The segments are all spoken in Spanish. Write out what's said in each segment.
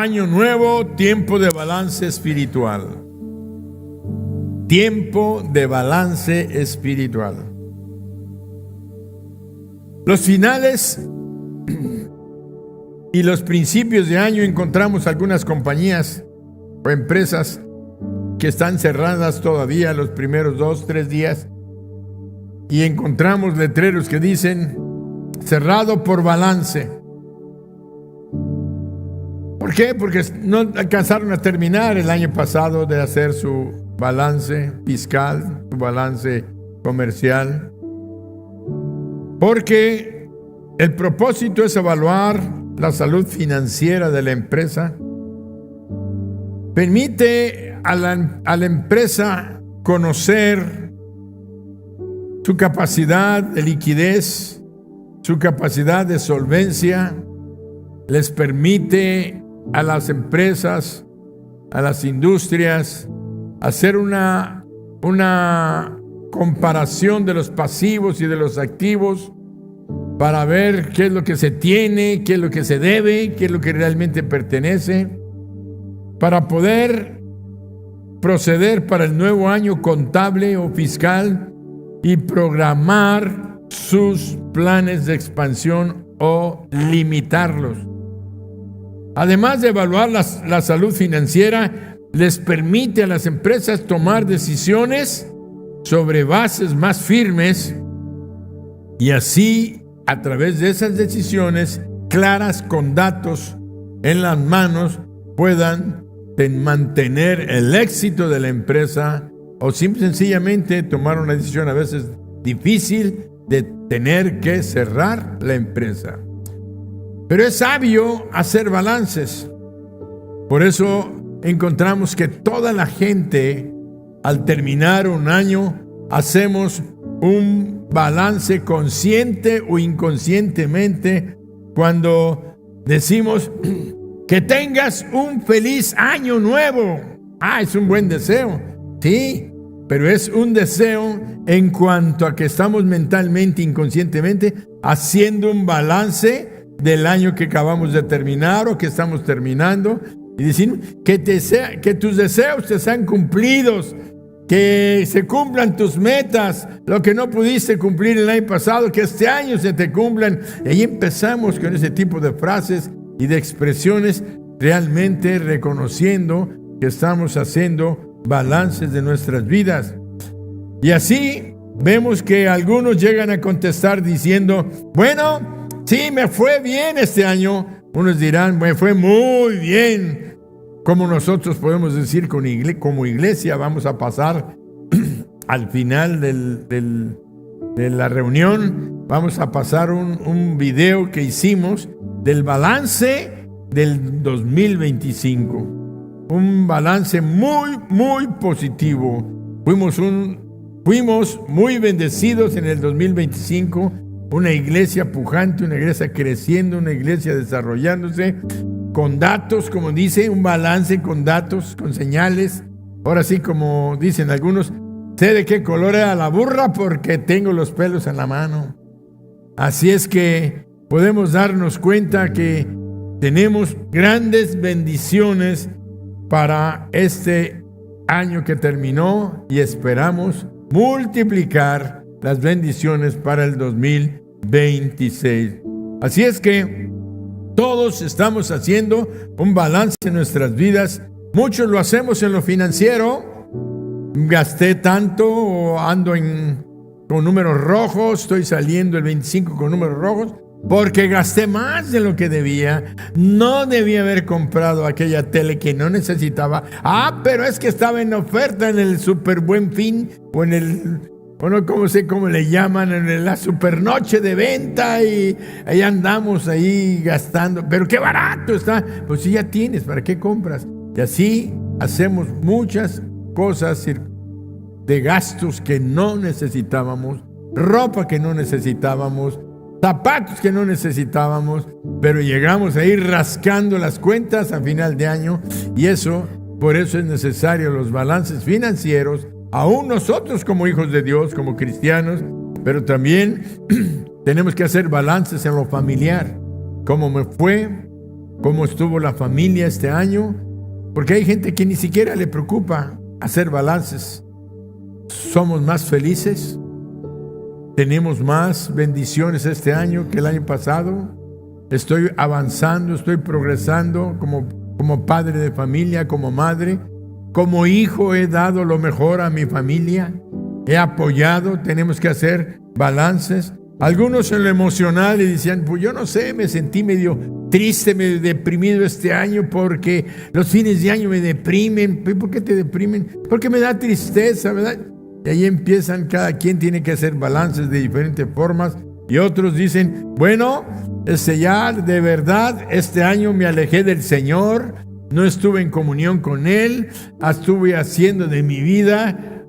Año nuevo, tiempo de balance espiritual. Tiempo de balance espiritual. Los finales y los principios de año encontramos algunas compañías o empresas que están cerradas todavía los primeros 2-3 días y encontramos letreros que dicen cerrado por balance. ¿Por qué? Porque no alcanzaron a terminar el año pasado de hacer su balance fiscal, su balance comercial. Porque el propósito es evaluar la salud financiera de la empresa. Permite a la empresa conocer su capacidad de liquidez, su capacidad de solvencia. Les permite a las empresas, a las industrias, hacer una comparación de los pasivos y de los activos para ver qué es lo que se tiene, qué es lo que se debe, qué es lo que realmente pertenece, para poder proceder para el nuevo año contable o fiscal y programar sus planes de expansión o limitarlos. Además de evaluar la salud financiera, les permite a las empresas tomar decisiones sobre bases más firmes y así, a través de esas decisiones claras con datos en las manos, puedan mantener el éxito de la empresa o sencillamente tomar una decisión a veces difícil de tener que cerrar la empresa. Pero es sabio hacer balances. Por eso encontramos que toda la gente, al terminar un año, hacemos un balance consciente o inconscientemente cuando decimos que tengas un feliz año nuevo. Es un buen deseo, sí, pero es un deseo en cuanto a que estamos mentalmente, inconscientemente, haciendo un balance del año que acabamos de terminar o que estamos terminando y decir que tus deseos te sean cumplidos, que se cumplan tus metas, lo que no pudiste cumplir el año pasado, que este año se te cumplan. Y ahí empezamos con ese tipo de frases y de expresiones, realmente reconociendo que estamos haciendo balances de nuestras vidas. Y así vemos que algunos llegan a contestar diciendo, bueno, sí, me fue bien este año. Unos dirán, me fue muy bien. Como nosotros podemos decir como iglesia, vamos a pasar al final de la reunión, vamos a pasar un video que hicimos del balance del 2025. Un balance muy, muy positivo. Fuimos muy bendecidos en el 2025. Una iglesia pujante, una iglesia creciendo, una iglesia desarrollándose con datos, como dice, un balance con datos, con señales. Ahora sí, como dicen algunos, sé de qué color era la burra porque tengo los pelos en la mano. Así es que podemos darnos cuenta que tenemos grandes bendiciones para este año que terminó y esperamos multiplicar las bendiciones para el 2026. Así es que todos estamos haciendo un balance en nuestras vidas. Muchos lo hacemos en lo financiero. Gasté tanto o ando con números rojos. Estoy saliendo el 25 con números rojos porque gasté más de lo que debía. No debía haber comprado aquella tele que no necesitaba. Pero es que estaba en oferta en el Super Buen Fin o en el... Bueno, cómo le llaman, en la supernoche de venta, y ahí andamos ahí gastando. Pero qué barato está. Pues si ya tienes, ¿para qué compras? Y así hacemos muchas cosas de gastos que no necesitábamos, ropa que no necesitábamos, zapatos que no necesitábamos, pero llegamos a ir rascando las cuentas a final de año, y por eso es necesario los balances financieros. Aún nosotros como hijos de Dios, como cristianos, pero también tenemos que hacer balances en lo familiar. ¿Cómo me fue? cómo estuvo la familia este año, porque hay gente que ni siquiera le preocupa hacer balances. ¿Somos más felices? ¿Tenemos más bendiciones este año que el año pasado? ¿Estoy avanzando, estoy progresando como padre de familia, como madre? ¿Como hijo he dado lo mejor a mi familia? ¿He apoyado? Tenemos que hacer balances. Algunos en lo emocional y decían, pues yo no sé, me sentí medio triste, medio deprimido este año porque los fines de año me deprimen. ¿Por qué te deprimen? Porque me da tristeza, ¿verdad? Y ahí empiezan, cada quien tiene que hacer balances de diferentes formas. Y otros dicen, bueno, ya de verdad este año me alejé del Señor, no estuve en comunión con Él, estuve haciendo de mi vida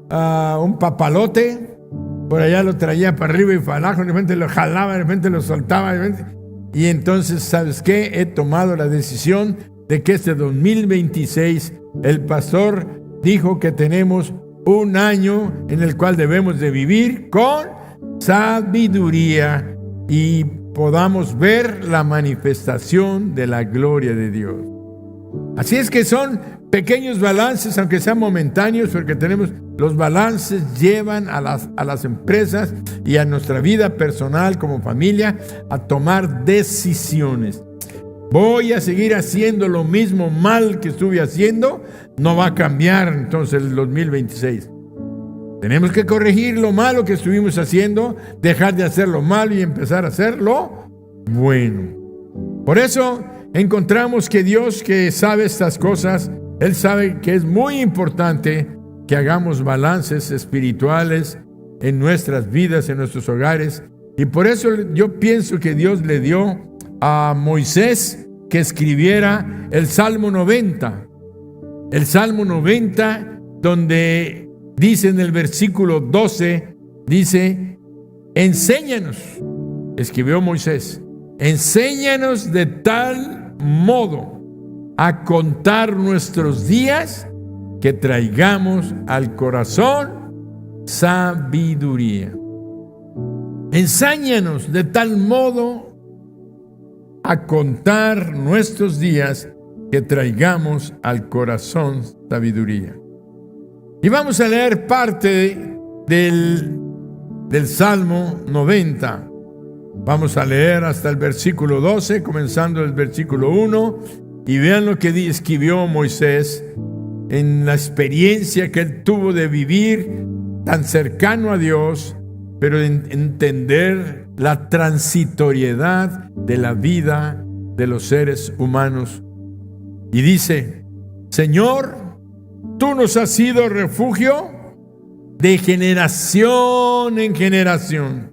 un papalote. Por allá lo traía para arriba y para abajo, de repente lo jalaba, de repente lo soltaba, y entonces, ¿sabes qué? He tomado la decisión de que este 2026, el pastor dijo que tenemos un año en el cual debemos de vivir con sabiduría y podamos ver la manifestación de la gloria de Dios. Así es que son pequeños balances, aunque sean momentáneos, porque los balances llevan a las empresas y a nuestra vida personal como familia a tomar decisiones. Voy a seguir haciendo lo mismo mal que estuve haciendo, no va a cambiar entonces el 2026. Tenemos que corregir lo malo que estuvimos haciendo, dejar de hacer lo malo y empezar a hacer lo bueno. Por eso encontramos que Dios, que sabe estas cosas, Él sabe que es muy importante que hagamos balances espirituales en nuestras vidas, en nuestros hogares. Y por eso yo pienso que Dios le dio a Moisés que escribiera el Salmo 90. El Salmo 90, donde dice en el versículo 12, dice, enséñanos, escribió Moisés, enséñanos de tal modo a contar nuestros días que traigamos al corazón sabiduría. Enséñanos de tal modo a contar nuestros días que traigamos al corazón sabiduría. Y vamos a leer parte del Salmo 90. Vamos a leer hasta el versículo 12, comenzando el versículo 1, y vean lo que escribió Moisés en la experiencia que él tuvo de vivir tan cercano a Dios, pero en entender la transitoriedad de la vida de los seres humanos. Y dice, Señor, tú nos has sido refugio de generación en generación.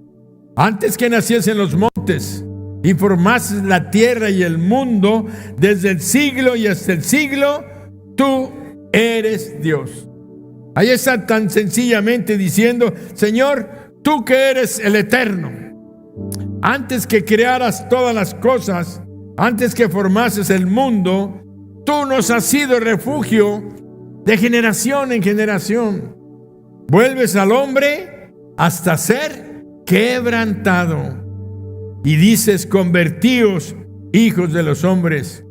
Antes que naciesen los montes y formases la tierra y el mundo, desde el siglo y hasta el siglo, tú eres Dios. Ahí está tan sencillamente diciendo, Señor, tú que eres el eterno, antes que crearas todas las cosas, antes que formases el mundo, tú nos has sido refugio de generación en generación. Vuelves al hombre hasta ser quebrantado. Y dices, convertíos, hijos de los hombres,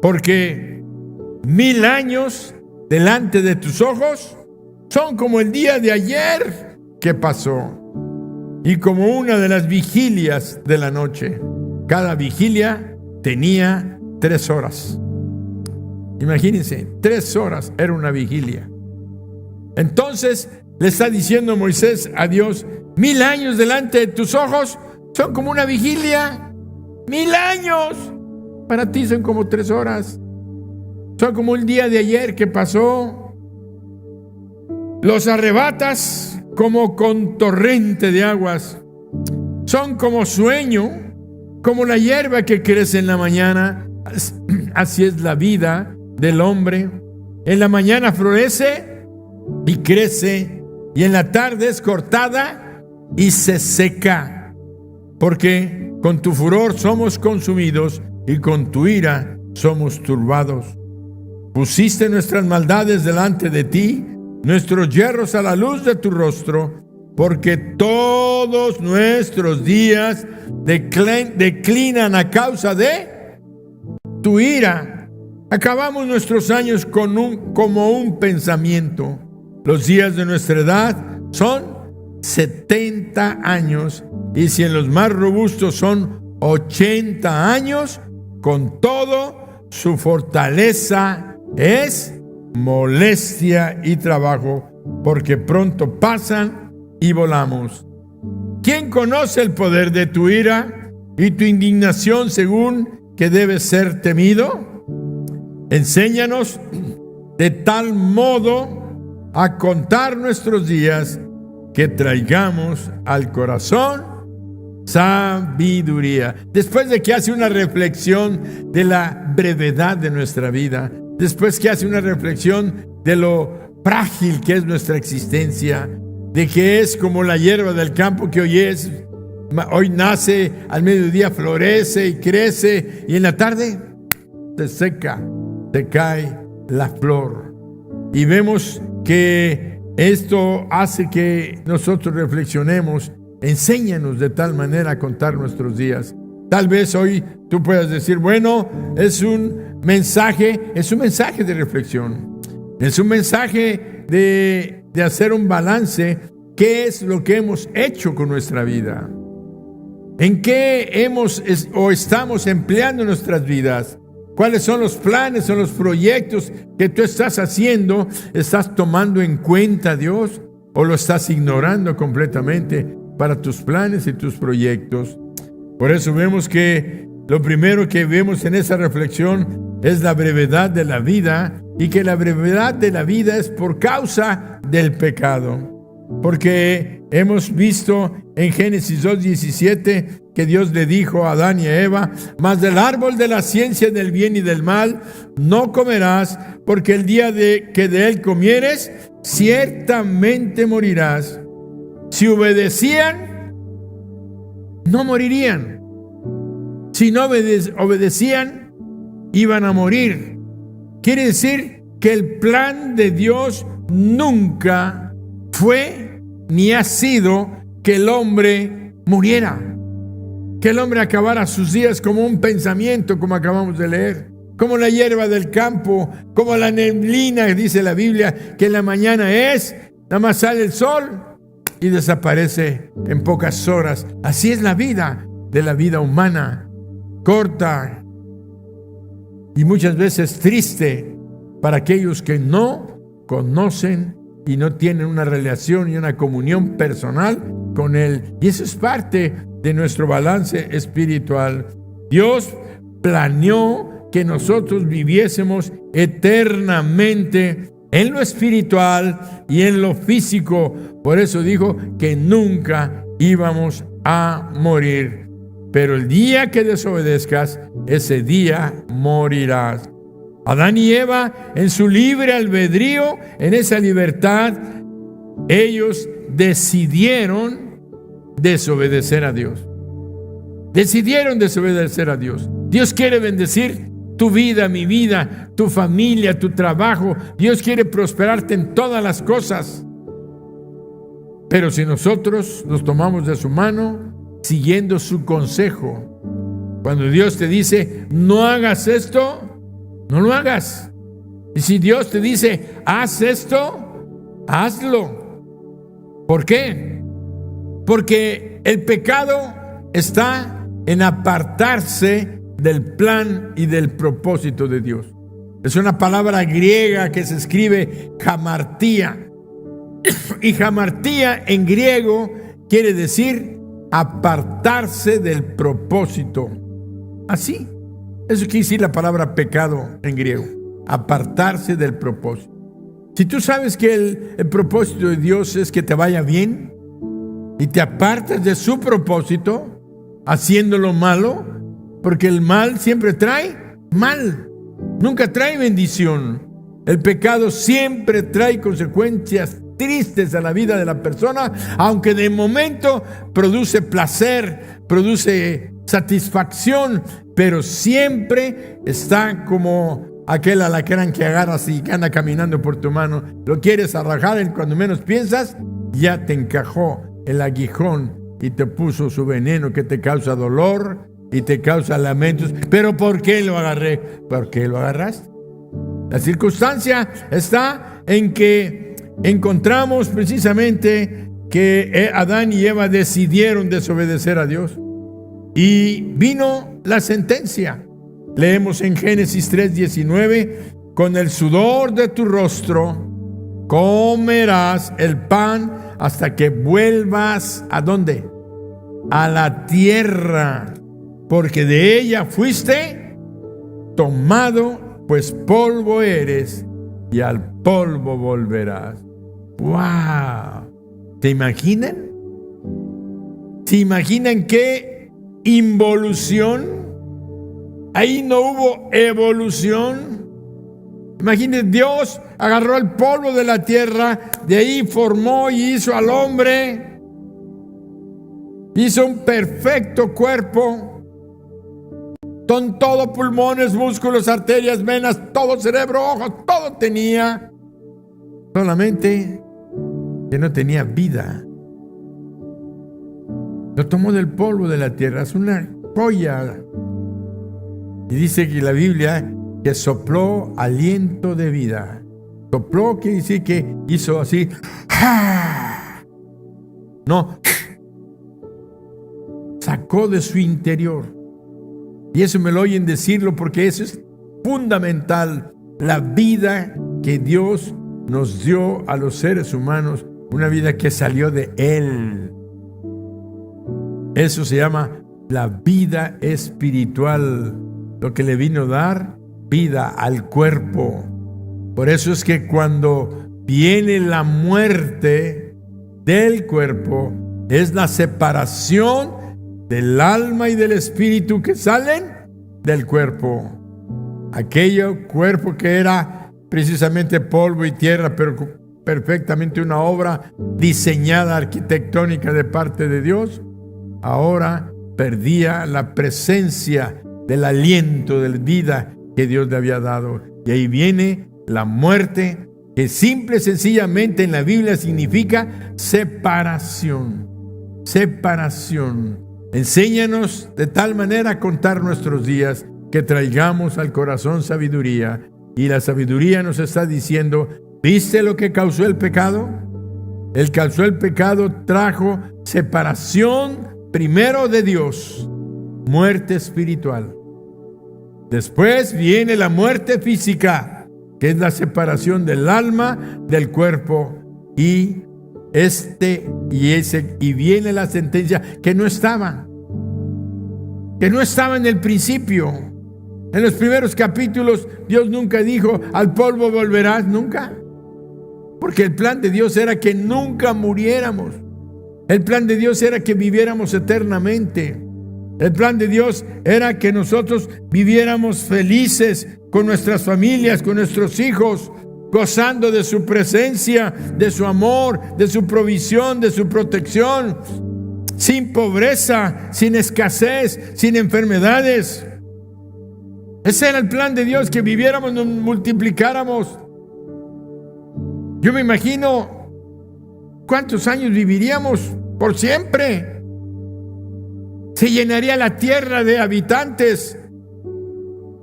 porque 1000 años delante de tus ojos son como el día de ayer que pasó, y como una de las vigilias de la noche. Cada vigilia tenía 3 horas. Imagínense, 3 horas era una vigilia. Entonces le está diciendo Moisés a Dios, 1000 años delante de tus ojos son como una vigilia. 1000 años para ti son como 3 horas. Son como el día de ayer que pasó. Los arrebatas como con torrente de aguas. Son como sueño, como la hierba que crece en la mañana. Así es la vida del hombre. En la mañana florece y crece, y en la tarde es cortada y se seca. Porque con tu furor somos consumidos y con tu ira somos turbados. Pusiste nuestras maldades delante de ti, nuestros yerros a la luz de tu rostro, porque todos nuestros días declinan a causa de tu ira. Acabamos nuestros años como un pensamiento. Los días de nuestra edad son 70 años, y si en los más robustos son 80 años, con todo, su fortaleza es molestia y trabajo, porque pronto pasan y volamos. ¿Quién conoce el poder de tu ira y tu indignación según que debe ser temido? Enséñanos de tal modo a contar nuestros días que traigamos al corazón sabiduría. Después de que hace una reflexión de la brevedad de nuestra vida, después que hace una reflexión de lo frágil que es nuestra existencia, de que es como la hierba del campo que hoy nace, al mediodía florece y crece, y en la tarde se seca, se cae la flor. Y vemos que esto hace que nosotros reflexionemos. Enséñanos de tal manera a contar nuestros días. Tal vez hoy tú puedas decir, bueno, es un mensaje de reflexión. Es un mensaje de hacer un balance. ¿Qué es lo que hemos hecho con nuestra vida? ¿En qué estamos empleando nuestras vidas? ¿Cuáles son los planes, son los proyectos que tú estás haciendo? ¿Estás tomando en cuenta a Dios o lo estás ignorando completamente para tus planes y tus proyectos? Por eso vemos que lo primero que vemos en esa reflexión es la brevedad de la vida, y que la brevedad de la vida es por causa del pecado. Porque hemos visto en Génesis 2:17 que Dios le dijo a Adán y a Eva: mas del árbol de la ciencia del bien y del mal no comerás, porque el día que de él comieres, ciertamente morirás. Si obedecían, no morirían. Si no obedecían, iban a morir. Quiere decir que el plan de Dios nunca fue ni ha sido que el hombre muriera, que el hombre acabara sus días como un pensamiento, como acabamos de leer, como la hierba del campo, como la neblina, dice la Biblia, que en la mañana nada más sale el sol y desaparece en pocas horas. Así es la vida humana, corta y muchas veces triste para aquellos que no conocen y no tienen una relación y una comunión personal con Él. Y eso es parte de nuestro balance espiritual. Dios planeó que nosotros viviésemos eternamente en lo espiritual y en lo físico. Por eso dijo que nunca íbamos a morir. Pero el día que desobedezcas, ese día morirás. Adán y Eva, en su libre albedrío, en esa libertad, ellos decidieron desobedecer a Dios. Decidieron desobedecer a Dios. Dios quiere bendecir tu vida, mi vida, tu familia, tu trabajo. Dios quiere prosperarte en todas las cosas. Pero si nosotros nos tomamos de su mano, siguiendo su consejo, cuando Dios te dice, no hagas esto, no lo hagas. Y si Dios te dice, haz esto, hazlo. ¿Por qué? Porque el pecado está en apartarse del plan y del propósito de Dios. Es una palabra griega que se escribe hamartía. Y hamartía en griego quiere decir apartarse del propósito. Así. Eso quiere decir la palabra pecado en griego. Apartarse del propósito. Si tú sabes que el propósito de Dios es que te vaya bien y te apartas de su propósito haciendo lo malo, porque el mal siempre trae mal, nunca trae bendición. El pecado siempre trae consecuencias tristes a la vida de la persona, aunque de momento produce placer, produce satisfacción, pero siempre está como aquel alacrán que agarras y que anda caminando por tu mano. Lo quieres arrancar y cuando menos piensas, ya te encajó el aguijón y te puso su veneno que te causa dolor y te causa lamentos. ¿Pero por qué lo agarré? ¿Por qué lo agarraste? La circunstancia está en que encontramos precisamente que Adán y Eva decidieron desobedecer a Dios. Y vino la sentencia. Leemos en Génesis 3:19: con el sudor de tu rostro comerás el pan hasta que vuelvas ¿a dónde? A la tierra, porque de ella fuiste tomado, pues polvo eres y al polvo volverás. ¡Wow! ¿Se imaginan? ¿Se imaginan qué involución? Ahí no hubo evolución. Imagínense, Dios agarró el polvo de la tierra, de ahí formó y hizo al hombre. Hizo un perfecto cuerpo, con todo pulmones, músculos, arterias, venas, todo cerebro, ojos, todo tenía. Solamente que no tenía vida. Lo tomó del polvo de la tierra, es una joya. Y dice que la Biblia que sopló aliento de vida. Sopló quiere decir que hizo así. No. Sacó de su interior. Y eso me lo oyen decirlo porque eso es fundamental. La vida que Dios nos dio a los seres humanos, una vida que salió de Él. Eso se llama la vida espiritual, lo que le vino a dar vida al cuerpo. Por eso es que cuando viene la muerte del cuerpo, es la separación del alma y del espíritu que salen del cuerpo. Aquello cuerpo que era precisamente polvo y tierra, pero perfectamente una obra diseñada arquitectónica de parte de Dios, ahora perdía la presencia del aliento de vida que Dios le había dado. Y ahí viene la muerte, que simple y sencillamente en la Biblia significa separación. Separación. Enséñanos de tal manera a contar nuestros días que traigamos al corazón sabiduría. Y la sabiduría nos está diciendo, ¿viste lo que causó el pecado? El causó el pecado, trajo separación primero de Dios, muerte espiritual. Después viene la muerte física, que es la separación del alma del cuerpo, y viene la sentencia que no estaba en el principio. En los primeros capítulos Dios nunca dijo al polvo volverás, nunca, porque el plan de Dios era que nunca muriéramos. El plan de Dios era que viviéramos eternamente. El plan de Dios era que nosotros viviéramos felices con nuestras familias, con nuestros hijos, gozando de su presencia, de su amor, de su provisión, de su protección, sin pobreza, sin escasez, sin enfermedades. Ese era el plan de Dios, que viviéramos, nos multiplicáramos. Yo me imagino cuántos años viviríamos por siempre. Se llenaría la tierra de habitantes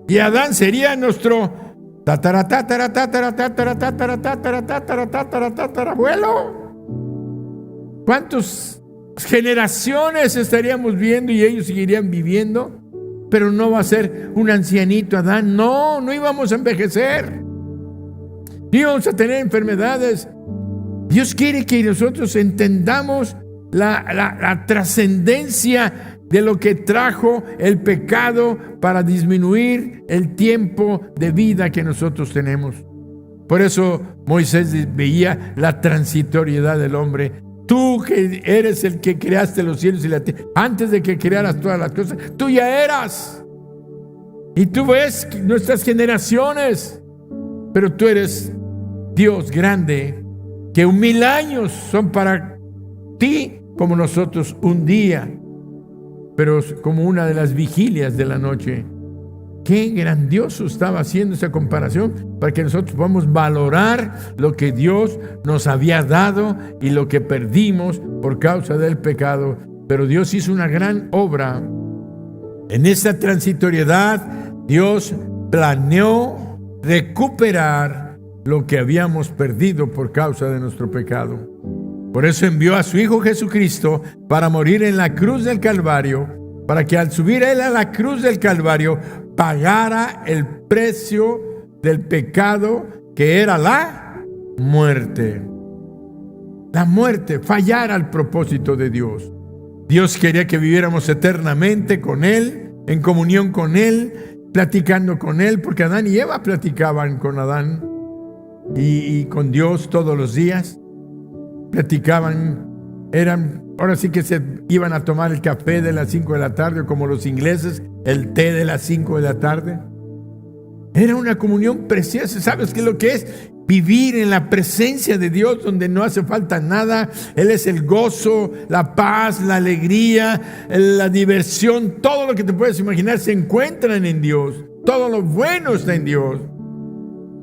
y Adán sería nuestro tatarabuelo. ¿Cuántas generaciones estaríamos viendo y ellos seguirían viviendo? Pero no va a ser un ancianito Adán. No íbamos a envejecer. No íbamos a tener enfermedades. Dios quiere que nosotros entendamos la trascendencia de lo que trajo el pecado para disminuir el tiempo de vida que nosotros tenemos. Por eso Moisés veía la transitoriedad del hombre. Tú que eres el que creaste los cielos y la tierra, antes de que crearas todas las cosas, tú ya eras. Y tú ves nuestras generaciones, pero tú eres Dios grande, que 1000 años son para ti como nosotros un día, pero como una de las vigilias de la noche. Qué grandioso estaba haciendo esa comparación para que nosotros podamos valorar lo que Dios nos había dado y lo que perdimos por causa del pecado. Pero Dios hizo una gran obra En esta transitoriedad, Dios planeó recuperar lo que habíamos perdido por causa de nuestro pecado. Por eso envió a su Hijo Jesucristo para morir en la cruz del Calvario, para que al subir Él a la cruz del Calvario pagara el precio del pecado, que era la muerte. La muerte, fallar al propósito de Dios. Dios quería que viviéramos eternamente con Él, en comunión con Él, platicando con Él, porque Adán y Eva platicaban con Adán y con Dios todos los días. Platicaban, ahora sí que se iban a tomar el café de las 5 de la tarde, o como los ingleses, el té de las 5 de la tarde. Era una comunión preciosa. ¿Sabes qué es lo que es? Vivir en la presencia de Dios, donde no hace falta nada. Él es el gozo, la paz, la alegría, la diversión. Todo lo que te puedes imaginar se encuentran en Dios. Todo lo bueno está en Dios.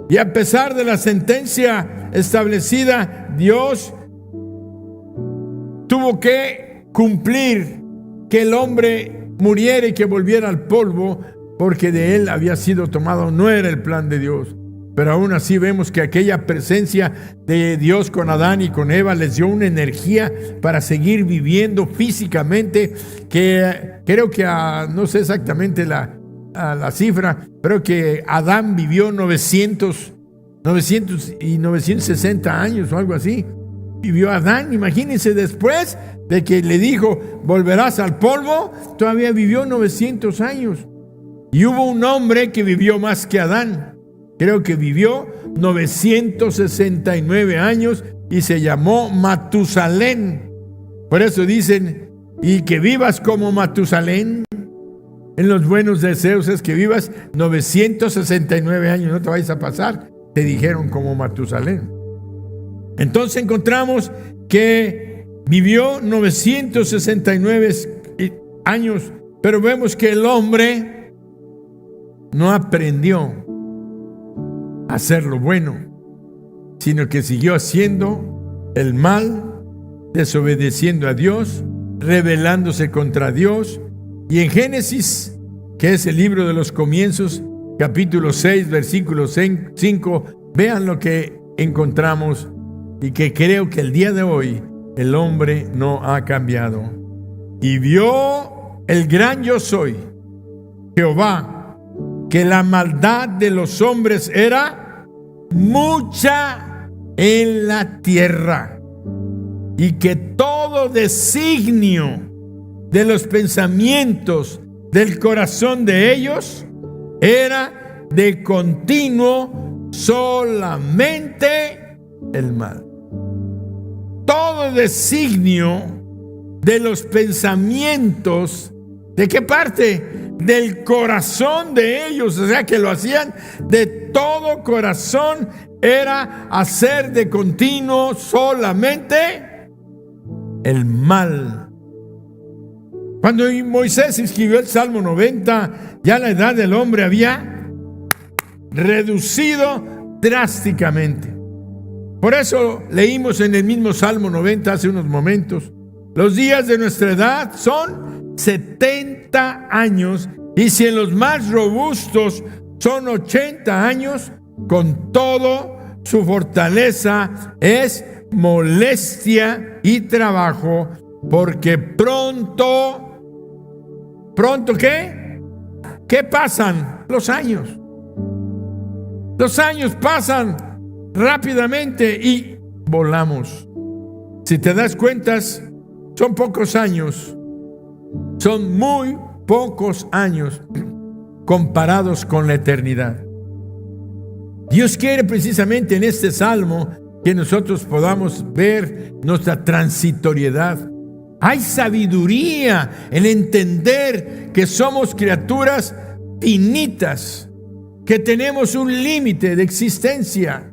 Y a pesar de la sentencia establecida, Dios tuvo que cumplir que el hombre muriera y que volviera al polvo, porque de él había sido tomado. No era el plan de Dios. Pero aún así vemos que aquella presencia de Dios con Adán y con Eva les dio una energía para seguir viviendo físicamente, que creo que no sé exactamente la cifra, pero que Adán vivió 960 años o algo así. Vivió Adán, imagínense, después de que le dijo, volverás al polvo, todavía vivió 900 años. Y hubo un hombre que vivió más que Adán. Creo que vivió 969 años y se llamó Matusalén. Por eso dicen, y que vivas como Matusalén. En los buenos deseos es que vivas 969 años, no te vayas a pasar. Te dijeron como Matusalén. Entonces encontramos que vivió 969 años, pero vemos que el hombre no aprendió a hacer lo bueno, sino que siguió haciendo el mal, desobedeciendo a Dios, rebelándose contra Dios. Y en Génesis, que es el libro de los comienzos, capítulo 6, versículo 5, vean lo que encontramos, y que creo que el día de hoy el hombre no ha cambiado. Y vio el gran yo soy, Jehová, que la maldad de los hombres era mucha en la tierra, y que todo designio de los pensamientos del corazón de ellos era de continuo solamente el mal. Todo designio de los pensamientos, ¿de qué parte? Del corazón de ellos. O sea, que lo hacían de todo corazón, era hacer de continuo solamente el mal. Cuando Moisés escribió el Salmo 90, ya la edad del hombre había reducido drásticamente. Por eso leímos en el mismo Salmo 90 hace unos momentos: los días de nuestra edad son 70 años, y si en los más robustos son 80 años, con todo su fortaleza es molestia y trabajo, porque pronto ¿qué? ¿Qué pasan? Los años. Los años pasan rápidamente y volamos. Si te das cuenta, son pocos años. Son muy pocos años comparados con la eternidad. Dios quiere precisamente en este salmo que nosotros podamos ver nuestra transitoriedad. Hay sabiduría en entender que somos criaturas finitas, que tenemos un límite de existencia.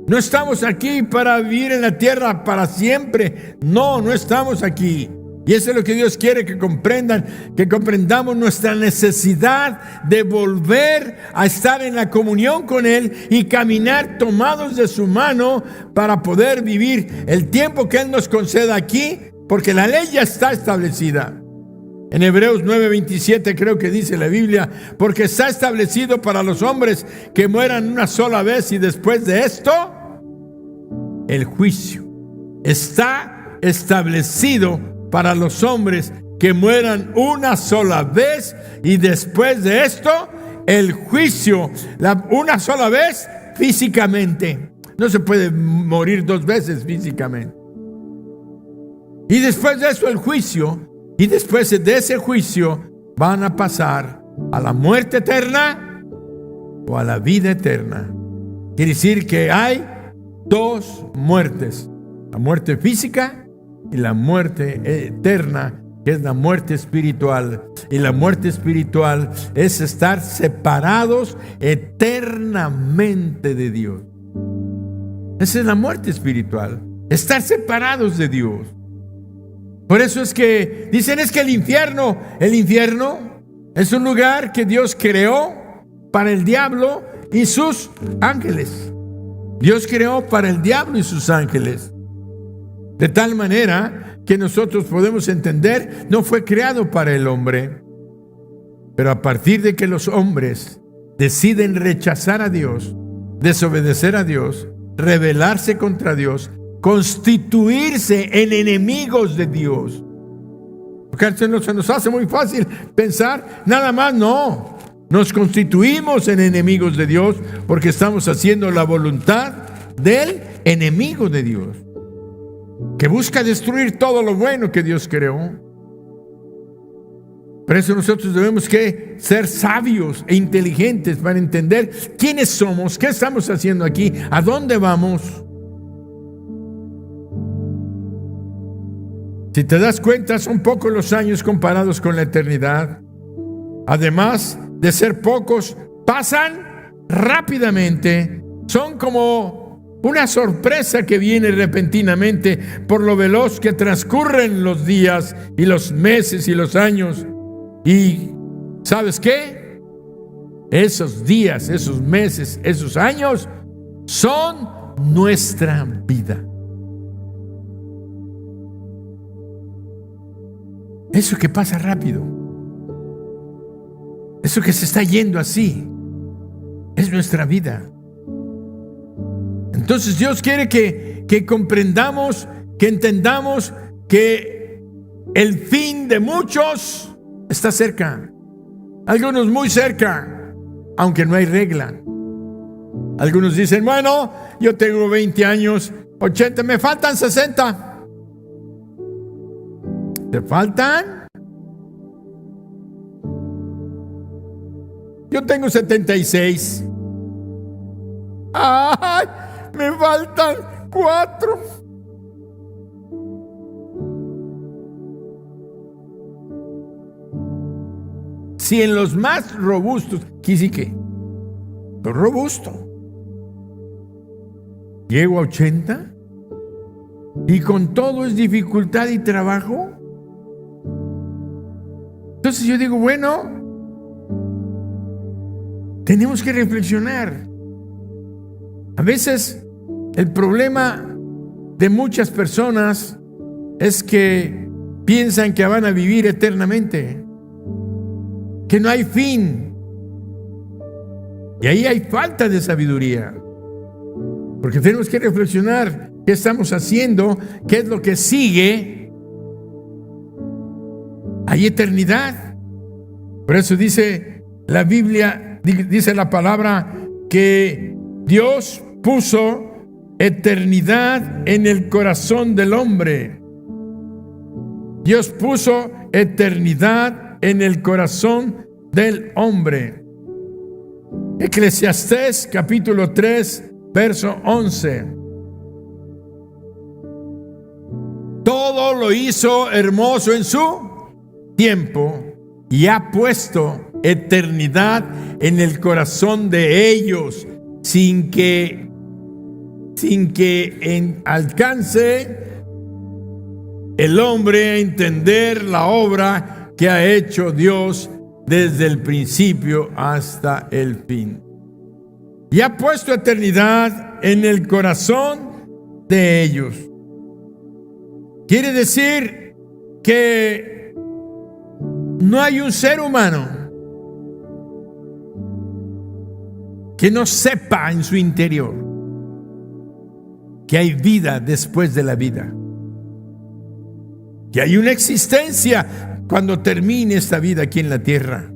No estamos aquí para vivir en la tierra para siempre. No estamos aquí. Y eso es lo que Dios quiere que comprendan, que comprendamos nuestra necesidad de volver a estar en la comunión con Él y caminar tomados de su mano para poder vivir el tiempo que Él nos conceda aquí, porque la ley ya está establecida. En Hebreos 9:27 creo que dice la Biblia, porque está establecido para los hombres que mueran una sola vez y después de esto, el juicio. Está establecido para los hombres que mueran una sola vez y después de esto, el juicio. Una sola vez físicamente. No se puede morir dos veces físicamente. Y después de eso el juicio. Y después de ese juicio van a pasar a la muerte eterna o a la vida eterna. Quiere decir que hay dos muertes. La muerte física y la muerte eterna, que es la muerte espiritual. Y la muerte espiritual es estar separados eternamente de Dios. Esa es la muerte espiritual, estar separados de Dios. Por eso es que dicen es que el infierno es un lugar que Dios creó para el diablo y sus ángeles. Dios creó para el diablo y sus ángeles. De tal manera que nosotros podemos entender, no fue creado para el hombre. Pero a partir de que los hombres deciden rechazar a Dios, desobedecer a Dios, rebelarse contra Dios, constituirse en enemigos de Dios. Porque se nos hace muy fácil pensar, nada más no. Nos constituimos en enemigos de Dios porque estamos haciendo la voluntad del enemigo de Dios, que busca destruir todo lo bueno que Dios creó. Por eso nosotros debemos que ser sabios e inteligentes para entender quiénes somos, qué estamos haciendo aquí, a dónde vamos. Si te das cuenta, son pocos los años comparados con la eternidad. Además de ser pocos, pasan rápidamente. Son como una sorpresa que viene repentinamente por lo veloz que transcurren los días y los meses y los años. Y ¿sabes qué? Esos días, esos meses, esos años son nuestra vida. Eso que pasa rápido, eso que se está yendo así, es nuestra vida. Entonces Dios quiere que comprendamos, que entendamos que el fin de muchos está cerca. Algunos muy cerca, aunque no hay regla. Algunos dicen, bueno, yo tengo 20 años, 80, me faltan 60. ¿Te faltan? Yo tengo 76. ¡Ay! Me faltan 4. Si en los más robustos, sí que, robusto, llego a 80 y con todo es dificultad y trabajo. Entonces yo digo, bueno, tenemos que reflexionar. A veces el problema de muchas personas es que piensan que van a vivir eternamente, que no hay fin. Y ahí hay falta de sabiduría. Porque tenemos que reflexionar qué estamos haciendo, qué es lo que sigue. Hay eternidad. Por eso dice la Biblia, dice la palabra, que Dios puso eternidad en el corazón del hombre. Dios puso eternidad en el corazón del hombre. Eclesiastés capítulo 3, verso 11. Todo lo hizo hermoso en su tiempo y ha puesto eternidad en el corazón de ellos sin que alcance el hombre a entender la obra que ha hecho Dios desde el principio hasta el fin. Y ha puesto eternidad en el corazón de ellos. Quiere decir que No hay un ser humano que no sepa en su interior que hay vida después de la vida, que hay una existencia cuando termine esta vida aquí en la tierra.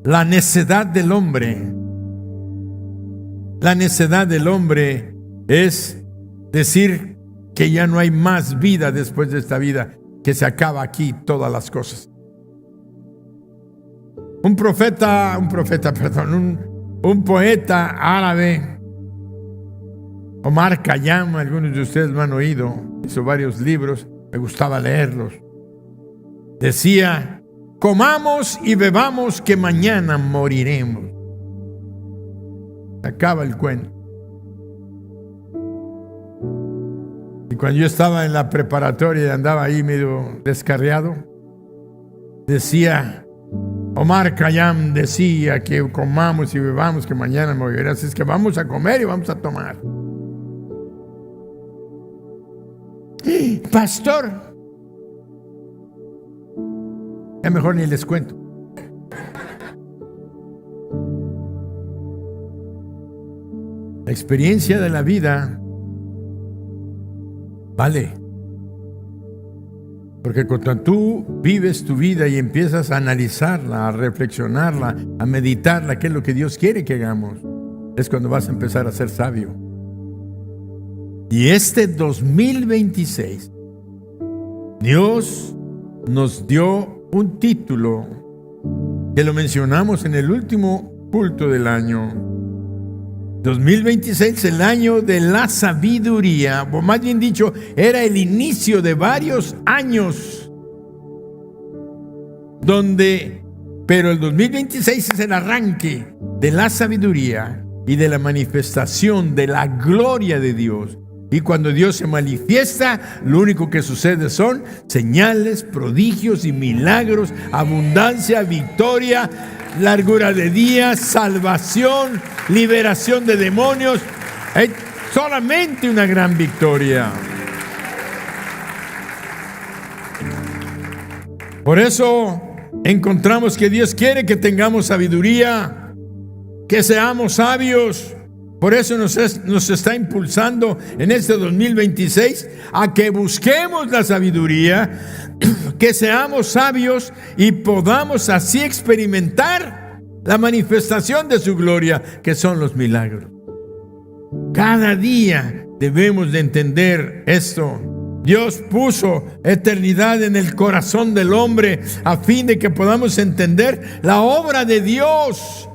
La necedad del hombre es decir que ya no hay más vida después de esta vida, que se acaba aquí todas las cosas. Un poeta árabe, Omar Khayyam, algunos de ustedes lo han oído, hizo varios libros, me gustaba leerlos. Decía: comamos y bebamos que mañana moriremos. Acaba el cuento. Y cuando yo estaba en la preparatoria y andaba ahí medio descarriado, decía, Omar Khayyam decía que comamos y bebamos que mañana moriremos. Es que vamos a comer y vamos a tomar. Pastor, ya mejor ni les cuento. La experiencia de la vida vale. Porque cuando tú vives tu vida y empiezas a analizarla, a reflexionarla, a meditarla, qué es lo que Dios quiere que hagamos, es cuando vas a empezar a ser sabio. Y este 2026, Dios nos dio un título que lo mencionamos en el último culto del año. 2026, el año de la sabiduría, o más bien dicho, era el inicio de varios años pero el 2026 es el arranque de la sabiduría y de la manifestación de la gloria de Dios. Y cuando Dios se manifiesta, lo único que sucede son señales, prodigios y milagros, abundancia, victoria, largura de días, salvación, liberación de demonios. Es solamente una gran victoria. Por eso encontramos que Dios quiere que tengamos sabiduría, que seamos sabios. Por eso nos está impulsando en este 2026 a que busquemos la sabiduría, que seamos sabios y podamos así experimentar la manifestación de su gloria, que son los milagros. Cada día debemos de entender esto. Dios puso eternidad en el corazón del hombre a fin de que podamos entender la obra de Dios.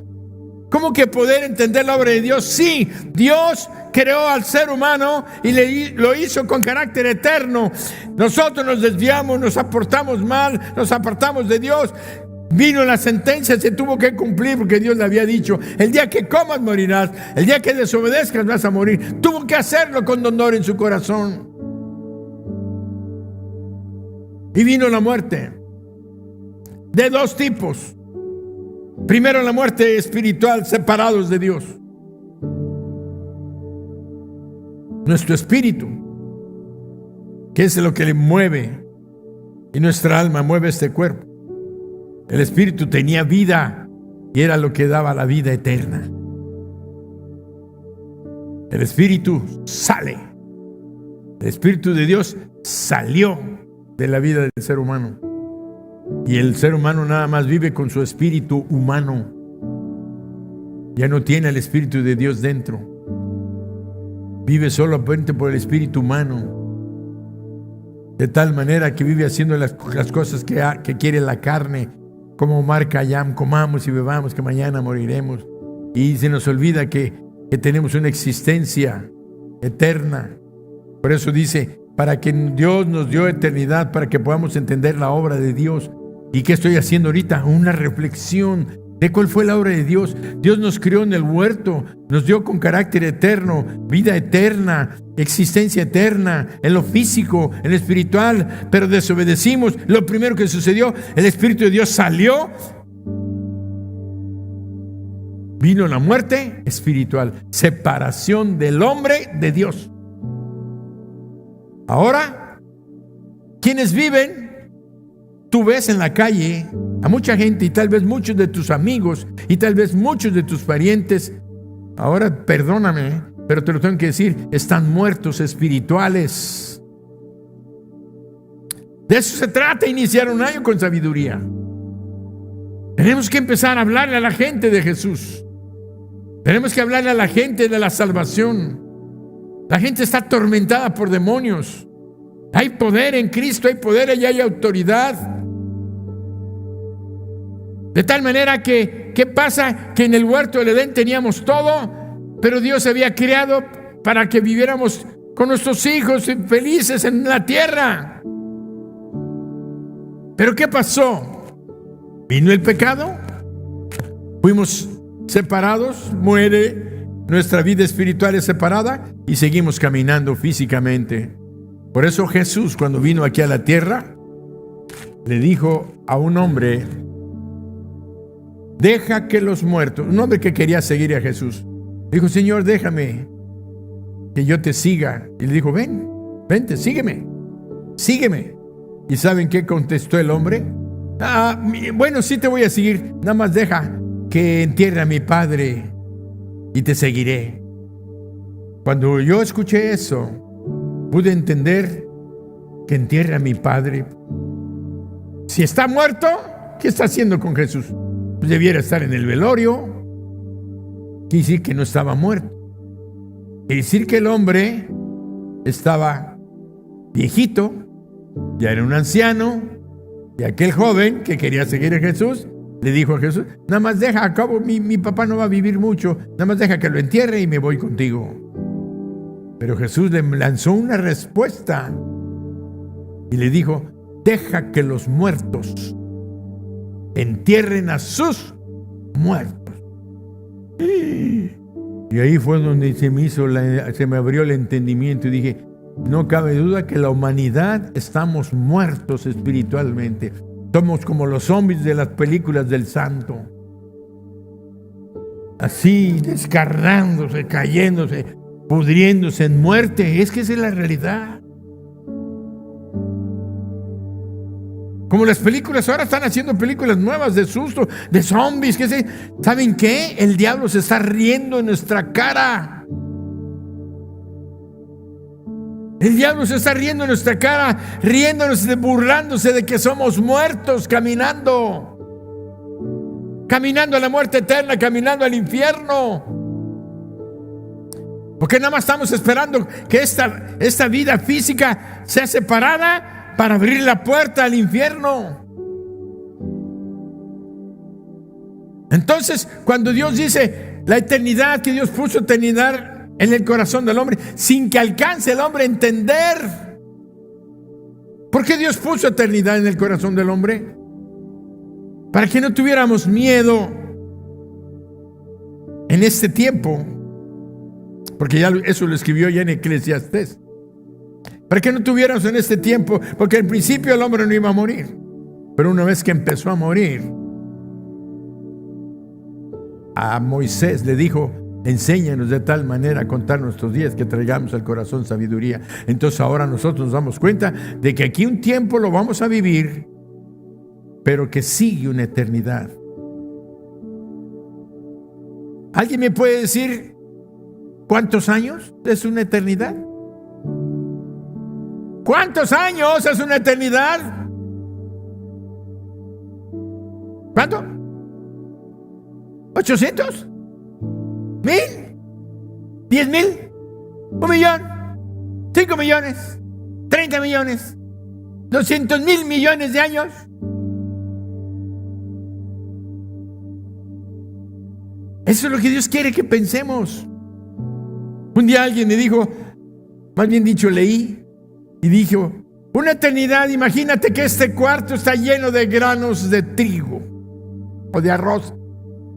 ¿Cómo que poder entender la obra de Dios? Sí, Dios creó al ser humano y lo hizo con carácter eterno. Nosotros nos desviamos, nos aportamos mal, nos apartamos de Dios. Vino la sentencia, se tuvo que cumplir porque Dios le había dicho: el día que comas morirás, el día que desobedezcas vas a morir. Tuvo que hacerlo con dolor en su corazón. Y vino la muerte de dos tipos. Primero, la muerte espiritual, separados de Dios. Nuestro espíritu, que es lo que le mueve, y nuestra alma mueve este cuerpo. El espíritu tenía vida y era lo que daba la vida eterna. El espíritu sale. El espíritu de Dios salió de la vida del ser humano. Y el ser humano nada más vive con su espíritu humano. Ya no tiene el espíritu de Dios dentro. Vive solamente por el espíritu humano. De tal manera que vive haciendo las cosas que quiere la carne. Como Omar Khayyam, comamos y bebamos que mañana moriremos. Y se nos olvida que tenemos una existencia eterna. Por eso dice, para que Dios nos dio eternidad, para que podamos entender la obra de Dios. ¿Y qué estoy haciendo ahorita? Una reflexión de cuál fue la obra de Dios. Dios nos creó en el huerto, nos dio con carácter eterno, vida eterna, existencia eterna, en lo físico, en lo espiritual, pero desobedecimos. Lo primero que sucedió, el Espíritu de Dios salió. Vino la muerte espiritual, separación del hombre de Dios. Ahora, ¿quiénes viven? tú ves en la calle a mucha gente y tal vez muchos de tus amigos y tal vez muchos de tus parientes, ahora perdóname, pero te lo tengo que decir, están muertos espirituales. De eso se trata, iniciar un año con sabiduría. Tenemos que empezar a hablarle a la gente de Jesús. Tenemos que hablarle a la gente de la salvación. La gente está atormentada por demonios. Hay poder en Cristo, hay poder y hay autoridad. De tal manera que, ¿qué pasa? Que en el huerto del Edén teníamos todo, pero Dios había creado para que viviéramos con nuestros hijos felices en la tierra. ¿Pero qué pasó? Vino el pecado, fuimos separados, muere, nuestra vida espiritual es separada y seguimos caminando físicamente. Por eso Jesús, cuando vino aquí a la tierra, le dijo a un hombre: deja que los muertos, un hombre que quería seguir a Jesús, dijo: Señor, déjame que yo te siga. Y le dijo: vente, sígueme. ¿Y saben qué contestó el hombre? Bueno, sí te voy a seguir, nada más deja que entierre a mi padre y te seguiré. Cuando yo escuché eso, pude entender que entierre a mi padre. Si está muerto, ¿qué está haciendo con Jesús? Pues debiera estar en el velorio. Quiere decir que no estaba muerto. Quiere decir que el hombre estaba viejito, ya era un anciano, y aquel joven que quería seguir a Jesús le dijo a Jesús: nada más deja, a cabo mi papá no va a vivir mucho, nada más deja que lo entierre y me voy contigo. Pero Jesús le lanzó una respuesta y le dijo: deja que los muertos entierren a sus muertos. Y ahí fue donde se me abrió el entendimiento y dije: no cabe duda que la humanidad estamos muertos espiritualmente. Somos como los zombies de las películas del santo. Así, descarnándose, cayéndose, pudriéndose en muerte. Es que esa es la realidad. Como las películas, ahora están haciendo películas nuevas de susto, de zombies. ¿Saben qué? El diablo se está riendo en nuestra cara. El diablo se está riendo en nuestra cara, riéndonos, burlándose de que somos muertos, caminando a la muerte eterna, caminando al infierno. Porque nada más estamos esperando que esta vida física sea separada para abrir la puerta al infierno. Entonces, cuando Dios dice la eternidad, que Dios puso eternidad en el corazón del hombre, sin que alcance el hombre a entender. ¿Por qué Dios puso eternidad en el corazón del hombre? Para que no tuviéramos miedo en este tiempo, porque ya eso lo escribió ya en Eclesiastés. Para que no tuviéramos en este tiempo, porque al principio el hombre no iba a morir, pero una vez que empezó a morir, a Moisés le dijo: enséñanos de tal manera a contar nuestros días que traigamos al corazón sabiduría. Entonces ahora nosotros nos damos cuenta de que aquí un tiempo lo vamos a vivir, pero que sigue una eternidad. ¿Alguien me puede decir cuántos años es una eternidad? ¿Cuántos años es una eternidad? ¿Cuánto? ¿800? ¿1000? ¿10,000? ¿1 millón? ¿5 millones? ¿30 millones? ¿200,000 millones de años? Eso es lo que Dios quiere que pensemos. Un día alguien me dijo, más bien dicho leí, y dijo: una eternidad, imagínate que este cuarto está lleno de granos de trigo o de arroz,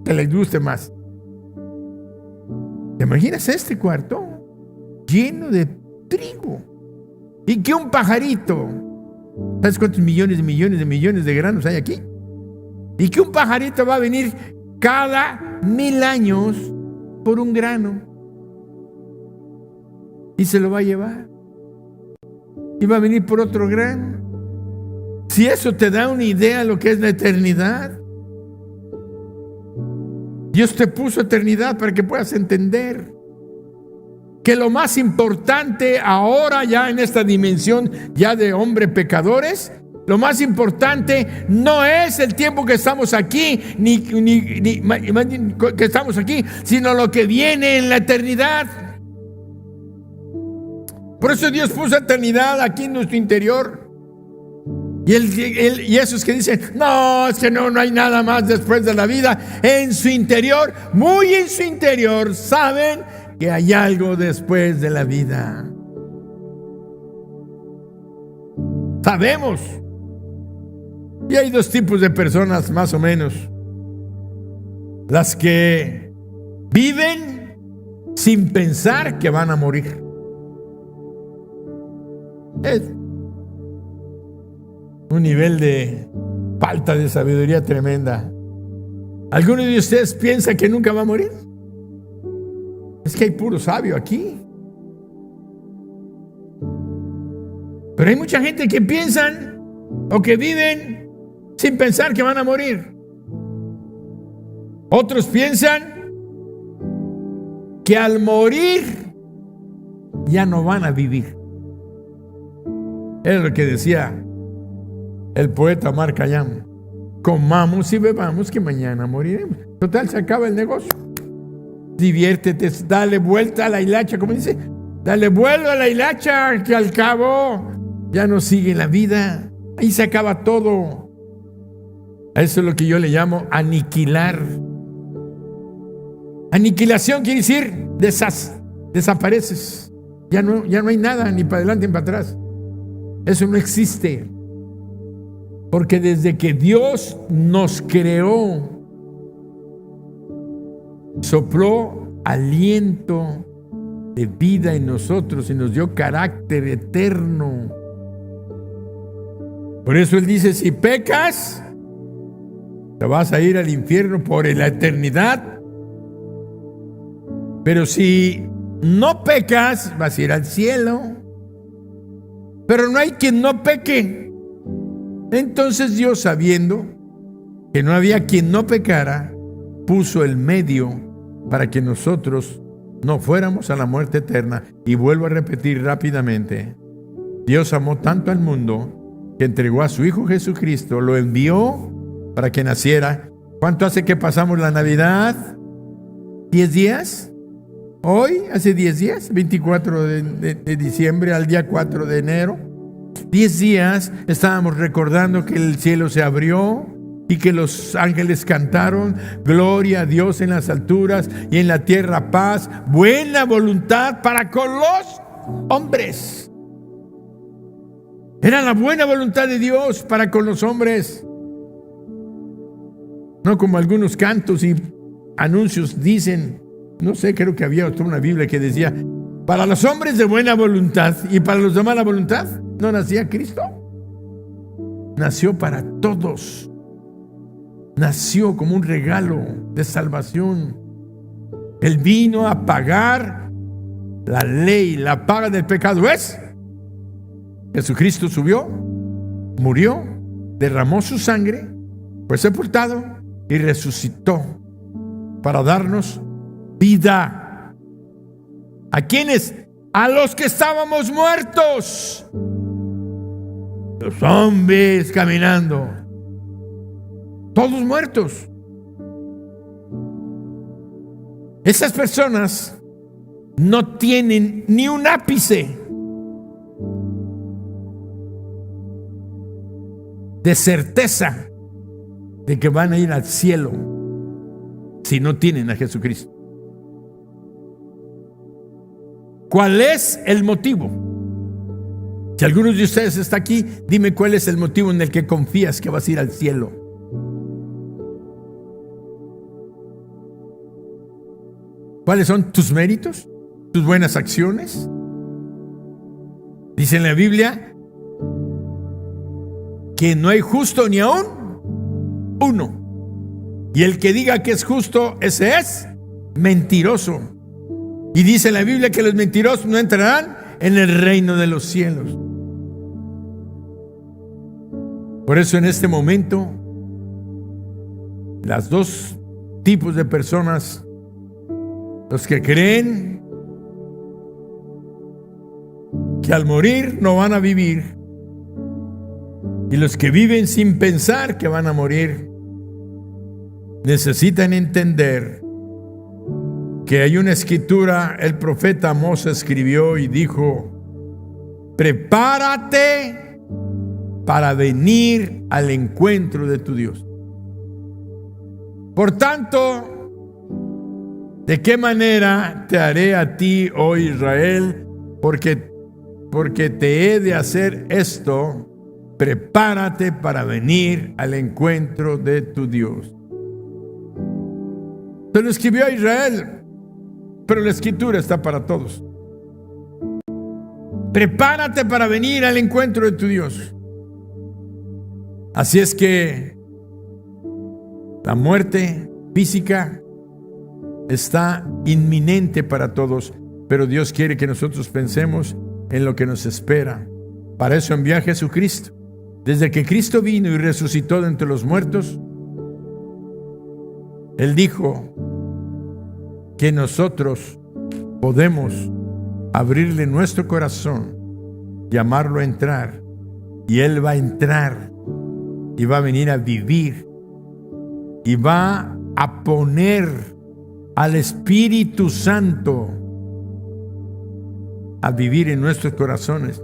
que les guste más. ¿Te imaginas este cuarto lleno de trigo? Y que un pajarito, ¿sabes cuántos millones de granos hay aquí? Y que un pajarito va a venir cada 1000 años por un grano y se lo va a llevar, y va a venir por otro grano Si eso te da una idea de lo que es la eternidad, Dios te puso eternidad para que puedas entender que lo más importante ahora, ya en esta dimensión ya de hombre pecadores, lo más importante no es el tiempo que estamos aquí, ni que estamos aquí, sino lo que viene en la eternidad. Por eso Dios puso eternidad aquí en nuestro interior. Y esos que dicen, no, es que no hay nada más después de la vida, en su interior, muy en su interior, saben que hay algo después de la vida. Sabemos. Y hay dos tipos de personas más o menos: las que viven sin pensar que van a morir. Es un nivel de falta de sabiduría tremenda. ¿Alguno de ustedes piensa que nunca va a morir? Es que hay puro sabio aquí. Pero hay mucha gente que piensan o que viven sin pensar que van a morir. Otros piensan que al morir ya no van a vivir. Es lo que decía el poeta Marc Hayam: comamos y bebamos que mañana moriremos. Total, se acaba el negocio. Diviértete, dale vuelta a la hilacha, como dice, dale vuelo a la hilacha, que al cabo ya no sigue la vida. Ahí se acaba todo. Eso es lo que yo le llamo aniquilar. Aniquilación quiere decir desapareces. Ya no hay nada, ni para adelante ni para atrás. Eso no existe. Porque desde que Dios nos creó, sopló aliento de vida en nosotros y nos dio carácter eterno. Por eso Él dice: si pecas, te vas a ir al infierno por la eternidad. Pero si no pecas, vas a ir al cielo. Pero no hay quien no peque. Entonces Dios, sabiendo que no había quien no pecara, puso el medio para que nosotros no fuéramos a la muerte eterna. Y vuelvo a repetir rápidamente: Dios amó tanto al mundo que entregó a su Hijo Jesucristo, lo envió para que naciera. ¿Cuánto hace que pasamos la Navidad? ¿10 días? Hoy, hace 10 días, 24 de diciembre al día 4 de enero. 10 días estábamos recordando que el cielo se abrió y que los ángeles cantaron: gloria a Dios en las alturas y en la tierra paz, buena voluntad para con los hombres. Era la buena voluntad de Dios para con los hombres. No como algunos cantos y anuncios dicen. No sé, creo que había otra una Biblia que decía: para los hombres de buena voluntad, y para los de mala voluntad no nacía Cristo. Nació para todos. Nació como un regalo de salvación. Él vino a pagar la ley, la paga del pecado es: Jesucristo subió, murió, derramó su sangre, fue sepultado y resucitó para darnos vida. ¿A quiénes? A los que estábamos muertos. Los zombies caminando. Todos muertos. Esas personas no tienen ni un ápice de certeza de que van a ir al cielo si no tienen a Jesucristo. ¿Cuál es el motivo? Si alguno de ustedes está aquí, dime cuál es el motivo en el que confías que vas a ir al cielo. ¿Cuáles son tus méritos? ¿Tus buenas acciones? Dice en la Biblia que no hay justo ni aún uno. Y el que diga que es justo, ese es mentiroso. Y dice en la Biblia que los mentirosos no entrarán en el reino de los cielos. Por eso en este momento, las dos tipos de personas, los que creen que al morir no van a vivir, y los que viven sin pensar que van a morir, necesitan entender que hay una escritura. El profeta Amós escribió y dijo: prepárate para venir al encuentro de tu Dios. Por tanto, ¿de qué manera te haré a ti, oh Israel? Porque te he de hacer esto. Prepárate para venir al encuentro de tu Dios. Se lo escribió a Israel, pero la escritura está para todos. Prepárate para venir al encuentro de tu Dios. Así es que la muerte física está inminente para todos, pero Dios quiere que nosotros pensemos en lo que nos espera. Para eso envió a Jesucristo. Desde que Cristo vino y resucitó de entre los muertos, Él dijo que nosotros podemos abrirle nuestro corazón, llamarlo a entrar, y Él va a entrar y va a venir a vivir y va a poner al Espíritu Santo a vivir en nuestros corazones.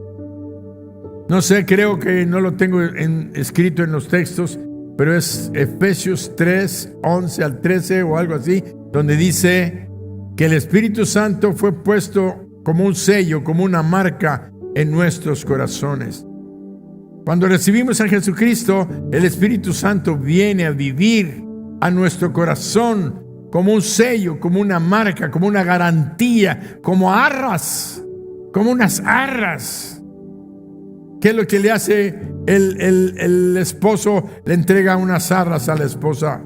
No sé, creo que no lo tengo escrito en los textos, pero es Efesios 3, 11 al 13 o algo así, donde dice que el Espíritu Santo fue puesto como un sello, como una marca en nuestros corazones. Cuando recibimos a Jesucristo, el Espíritu Santo viene a vivir a nuestro corazón como un sello, como una marca, como una garantía, como arras, como unas arras. ¿Qué es lo que le hace el esposo? Le entrega unas arras a la esposa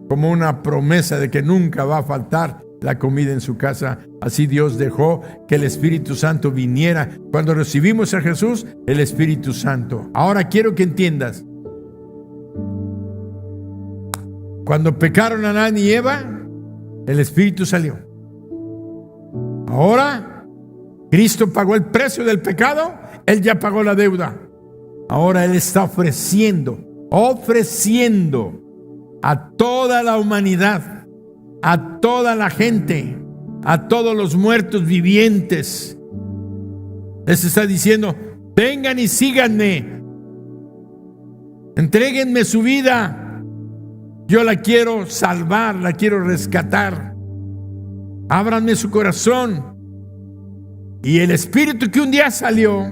como una promesa de que nunca va a faltar la comida en su casa. Así Dios dejó que el Espíritu Santo viniera. Cuando recibimos a Jesús, el Espíritu Santo. Ahora quiero que entiendas. Cuando pecaron Adán y Eva, el Espíritu salió. Ahora, Cristo pagó el precio del pecado. Él ya pagó la deuda. Ahora Él está ofreciendo a toda la humanidad, a toda la gente, a todos los muertos vivientes. Les está diciendo: vengan y síganme, entréguenme su vida. Yo la quiero salvar, la quiero rescatar. Ábranme su corazón. Y el Espíritu que un día salió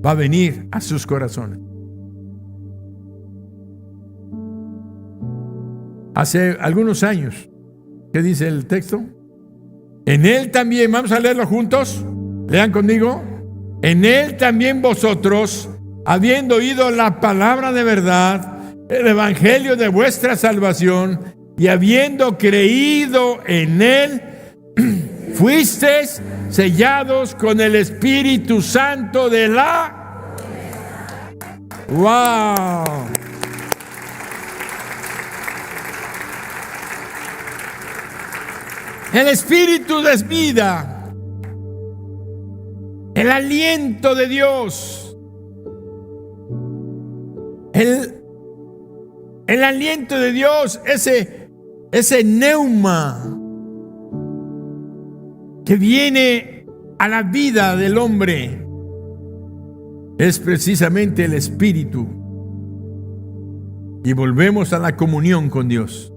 va a venir a sus corazones. Hace algunos años, ¿qué dice el texto? En Él también, vamos a leerlo juntos, lean conmigo. En Él también vosotros, habiendo oído la palabra de verdad, el evangelio de vuestra salvación, y habiendo creído en Él, fuisteis sellados con el Espíritu Santo de la... ¡Wow! El Espíritu es vida, el aliento de Dios, el aliento de Dios, ese neuma que viene a la vida del hombre, es precisamente el Espíritu. Y volvemos a la comunión con Dios.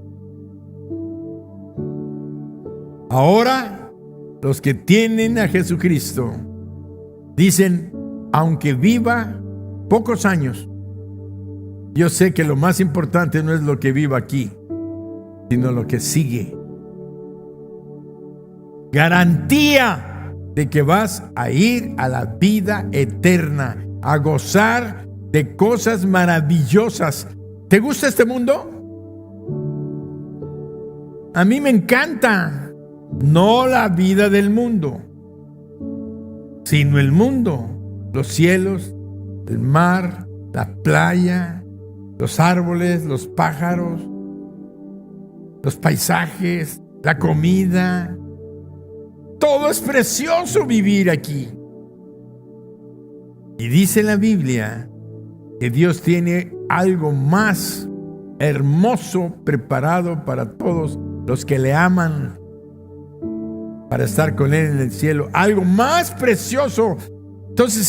Ahora, los que tienen a Jesucristo dicen: aunque viva pocos años, yo sé que lo más importante no es lo que viva aquí, sino lo que sigue. Garantía de que vas a ir a la vida eterna, a gozar de cosas maravillosas. ¿Te gusta este mundo? A mí me encanta. No la vida del mundo, sino el mundo, los cielos, el mar, la playa, los árboles, los pájaros, los paisajes, la comida. Todo es precioso vivir aquí. Y dice la Biblia que Dios tiene algo más hermoso preparado para todos los que le aman, para estar con Él en el cielo. Algo más precioso. Entonces,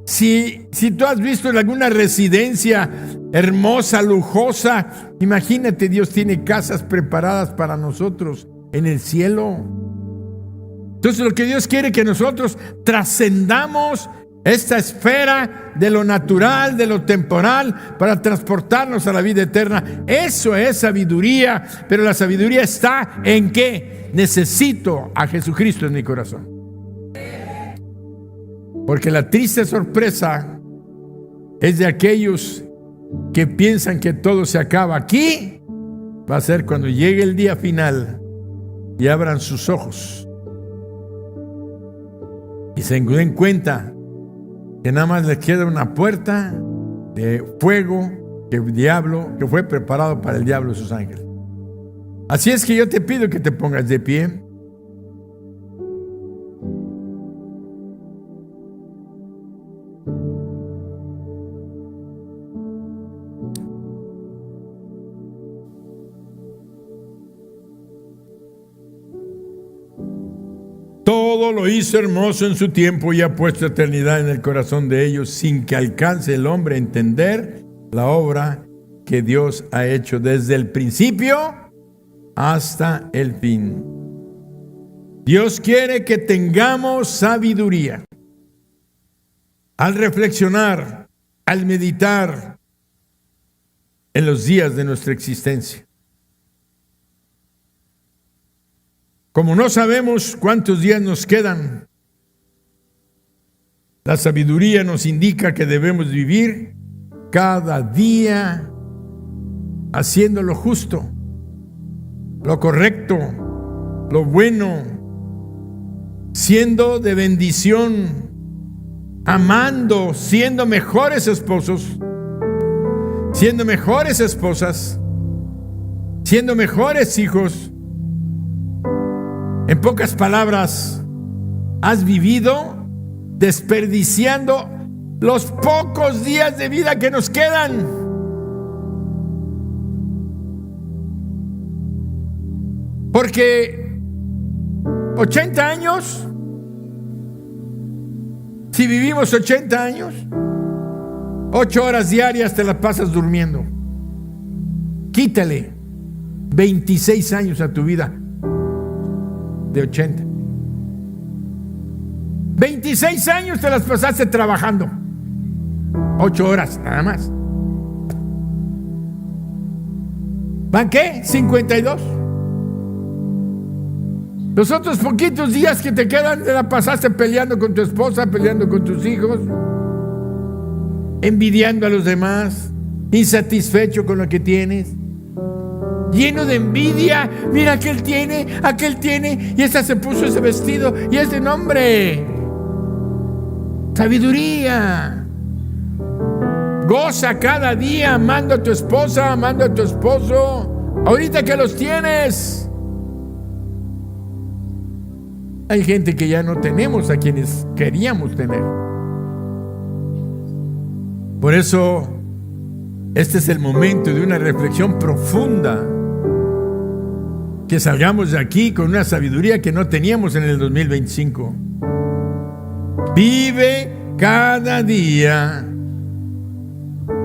si tú has visto en alguna residencia hermosa, lujosa, imagínate, Dios tiene casas preparadas para nosotros en el cielo. Entonces, lo que Dios quiere es que nosotros trascendamos esta esfera de lo natural, de lo temporal, para transportarnos a la vida eterna. Eso es sabiduría, pero la sabiduría está en que necesito a Jesucristo en mi corazón. Porque la triste sorpresa es de aquellos que piensan que todo se acaba aquí. Va a ser cuando llegue el día final y abran sus ojos y se den cuenta que nada más les queda una puerta de fuego que fue preparado para el diablo y sus ángeles. Así es que yo te pido que te pongas de pie. Todo lo hizo hermoso en su tiempo y ha puesto eternidad en el corazón de ellos, sin que alcance el hombre a entender la obra que Dios ha hecho desde el principio hasta el fin. Dios quiere que tengamos sabiduría al reflexionar, al meditar en los días de nuestra existencia. Como no sabemos cuántos días nos quedan, la sabiduría nos indica que debemos vivir cada día haciendo lo justo, lo correcto, lo bueno, siendo de bendición, amando, siendo mejores esposos, siendo mejores esposas, siendo mejores hijos. En pocas palabras, has vivido desperdiciando los pocos días de vida que nos quedan. Porque 80 años, si vivimos 80 años, 8 horas diarias te las pasas durmiendo. Quítale 26 años a tu vida de 80. 26 años te las pasaste trabajando. 8 horas nada más. ¿Van qué? 52. Los otros poquitos días que te quedan te la pasaste peleando con tu esposa, peleando con tus hijos, envidiando a los demás, insatisfecho con lo que tienes, lleno de envidia. Mira, aquel tiene, y esta se puso ese vestido, y ese nombre. Sabiduría. Goza cada día amando a tu esposa, amando a tu esposo, ahorita que los tienes. Hay gente que ya no tenemos a quienes queríamos tener. Por eso, este es el momento de una reflexión profunda. Que salgamos de aquí con una sabiduría que no teníamos en el 2025. Vive cada día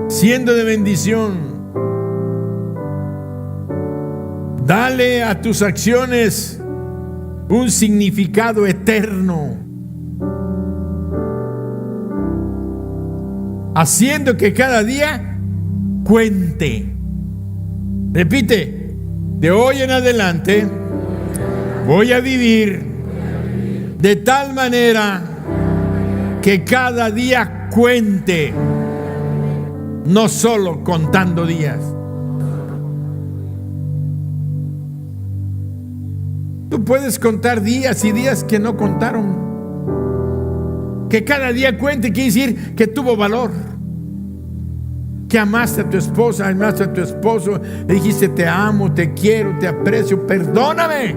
siendo de bendición. Dale a tus acciones un significado eterno, haciendo que cada día cuente. Repite. De hoy en adelante voy a vivir de tal manera que cada día cuente, no solo contando días. Tú puedes contar días y días que no contaron. Que cada día cuente quiere decir que tuvo valor. que amaste a tu esposa, amaste a tu esposo, le dijiste te amo, te quiero, te aprecio, perdóname.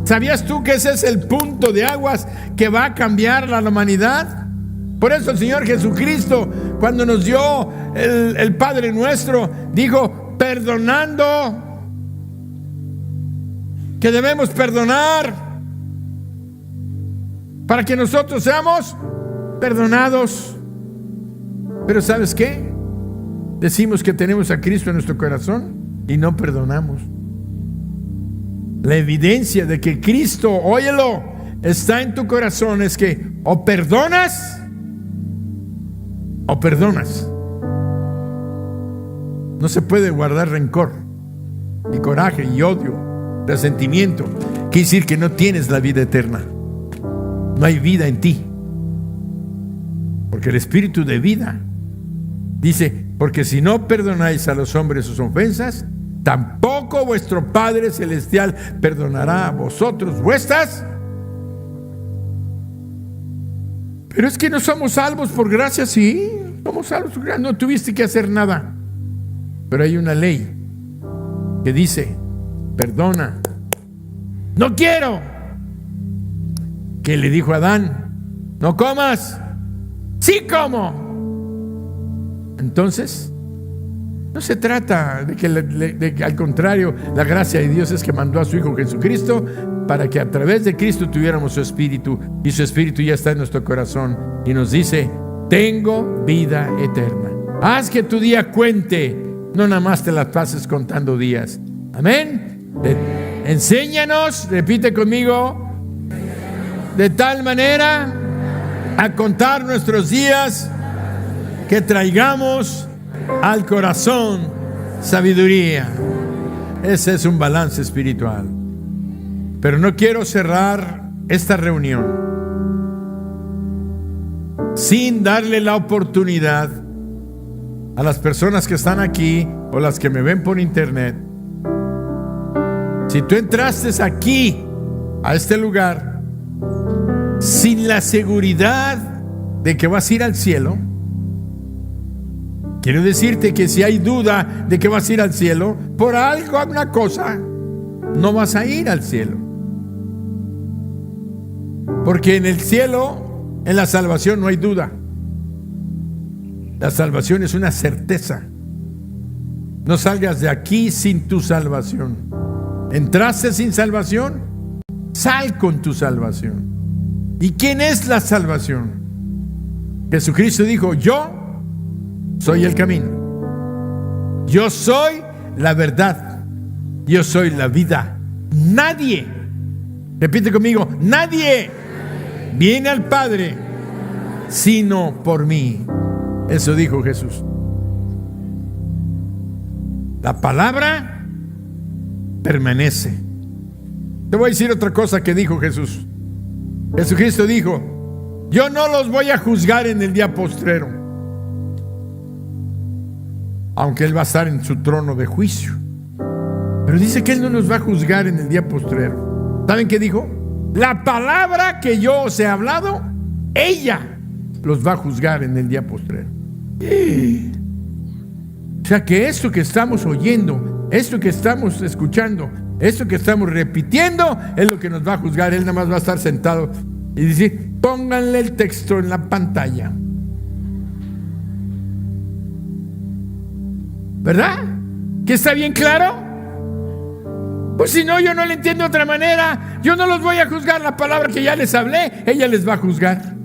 ¿Sabías tú que ese es el punto de aguas que va a cambiar a la humanidad? Por eso el Señor Jesucristo, cuando nos dio el Padre Nuestro, dijo, perdonando, que debemos perdonar para que nosotros seamos perdonados. Pero ¿sabes qué? Decimos que tenemos a Cristo en nuestro corazón y no perdonamos. La evidencia de que Cristo, óyelo, está en tu corazón es que o perdonas o perdonas. No se puede guardar rencor y coraje y odio, resentimiento. Quiere decir que no tienes la vida eterna. No hay vida en ti. Porque el Espíritu de vida dice, porque si no perdonáis a los hombres sus ofensas, tampoco vuestro Padre Celestial perdonará a vosotros vuestras. Pero es que no somos salvos por gracia. Sí, somos salvos por gracia. No tuviste que hacer nada. Pero hay una ley que dice, perdona. No quiero. Que le dijo a Adán, no comas. Sí como. Entonces, no se trata de que al contrario, la gracia de Dios es que mandó a su Hijo Jesucristo para que a través de Cristo tuviéramos su Espíritu, y su Espíritu ya está en nuestro corazón y nos dice, tengo vida eterna. Haz que tu día cuente, no nada más te las pases contando días. Amén. Enséñanos, repite conmigo, de tal manera a contar nuestros días que traigamos al corazón sabiduría. Ese es un balance espiritual. Pero no quiero cerrar esta reunión sin darle la oportunidad a las personas que están aquí o las que me ven por internet. Si tú entraste aquí a este lugar sin la seguridad de que vas a ir al cielo, quiero decirte que si hay duda de que vas a ir al cielo, por algo, alguna cosa, no vas a ir al cielo. Porque en el cielo, en la salvación no hay duda. La salvación es una certeza. No salgas de aquí sin tu salvación. ¿Entraste sin salvación? Sal con tu salvación. ¿Y quién es la salvación? Jesucristo dijo, yo soy el camino. Yo soy la verdad. Yo soy la vida. Nadie, repite conmigo, nadie viene al Padre sino por mí. Eso dijo Jesús. La palabra permanece. Te voy a decir otra cosa que dijo Jesús. Jesucristo dijo, yo no los voy a juzgar en el día postrero, aunque Él va a estar en su trono de juicio. Pero dice que Él no nos va a juzgar en el día postrero. ¿Saben qué dijo? La palabra que yo os he hablado, ella los va a juzgar en el día postrero. O sea que esto que estamos oyendo, esto que estamos escuchando, esto que estamos repitiendo, es lo que nos va a juzgar. Él nada más va a estar sentado y decir, pónganle el texto en la pantalla. ¿Verdad? ¿Que está bien claro? Pues si no, yo no le entiendo de otra manera. Yo no los voy a juzgar. La palabra que ya les hablé, ella les va a juzgar.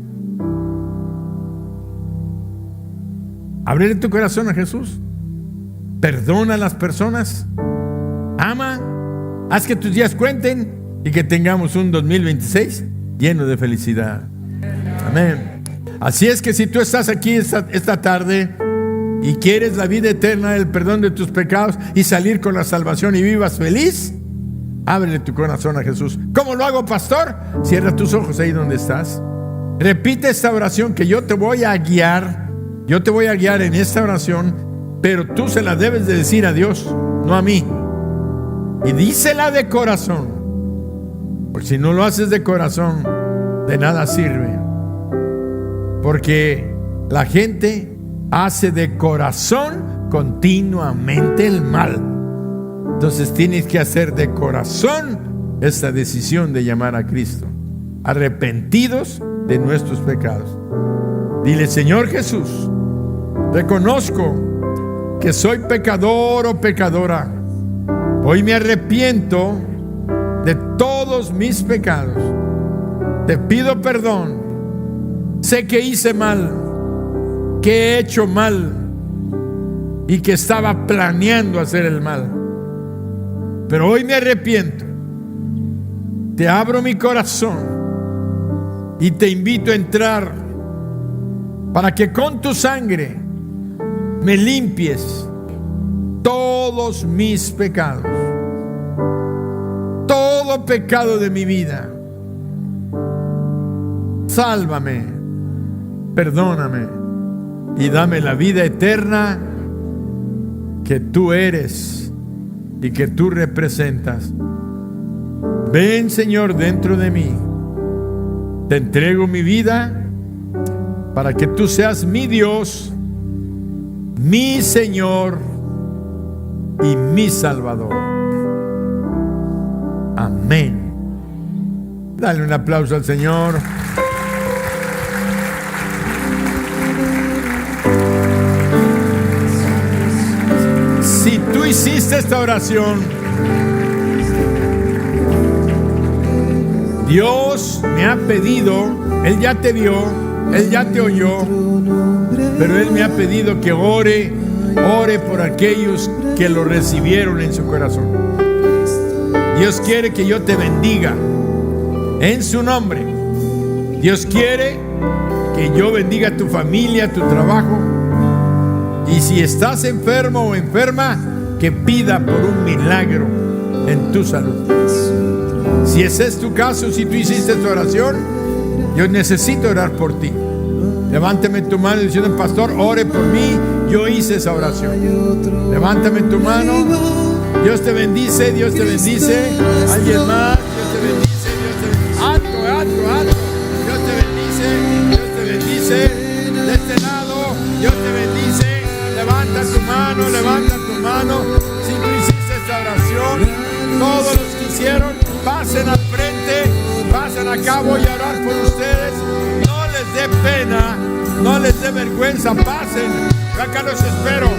Ábrele tu corazón a Jesús. Perdona a las personas. Ama. Haz que tus días cuenten y que tengamos un 2026 lleno de felicidad. Amén. Así es que si tú estás aquí esta tarde y quieres la vida eterna, el perdón de tus pecados y salir con la salvación y vivas feliz, ábrele tu corazón a Jesús. ¿Cómo lo hago, pastor? Cierra tus ojos ahí donde estás. Repite esta oración que yo te voy a guiar. Yo te voy a guiar en esta oración, pero tú se la debes de decir a Dios, no a mí. Y dísela de corazón, porque si no lo haces de corazón, de nada sirve. Porque la gente hace de corazón continuamente el mal. Entonces tienes que hacer de corazón esta decisión de llamar a Cristo, arrepentidos de nuestros pecados. Dile: Señor Jesús, reconozco que soy pecador o pecadora. Hoy me arrepiento de todos mis pecados. Te pido perdón. Sé que hice mal, que he hecho mal y que estaba planeando hacer el mal. Pero hoy me arrepiento. Te abro mi corazón y te invito a entrar para que con tu sangre me limpies todos mis pecados, todo pecado de mi vida. Sálvame, perdóname y dame la vida eterna que tú eres y que tú representas. Ven, Señor, dentro de mí. Te entrego mi vida para que tú seas mi Dios, mi Señor y mi Salvador. Amén. Dale un aplauso al Señor. Si tú hiciste esta oración, Dios me ha pedido, Él ya te vio, Él ya te oyó, pero Él me ha pedido que ore por aquellos que lo recibieron en su corazón. Dios quiere que yo te bendiga en su nombre. Dios quiere que yo bendiga tu familia, tu trabajo. Y si estás enfermo o enferma, que pida por un milagro en tu salud. Si ese es tu caso, si tú hiciste esta oración, yo necesito orar por ti. Levántame tu mano diciendo: Pastor, ore por mí. Yo hice esa oración. Levántame tu mano. Dios te bendice, Dios te bendice. Alguien más, Dios te bendice, Dios te bendice. Alto. Dios te bendice, Dios te bendice. De este lado, Dios te bendice. Levanta tu mano. Si tú hiciste esta oración, todos los que hicieron, pasen al frente, pasen acá, voy a orar por ustedes. No les dé pena, no les dé vergüenza, pasen, acá los espero.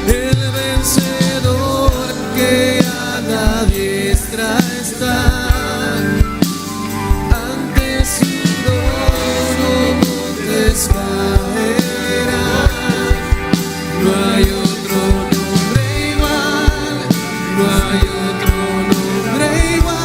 El vencedor que a la diestra está. No hay otro nombre igual, no hay otro nombre igual.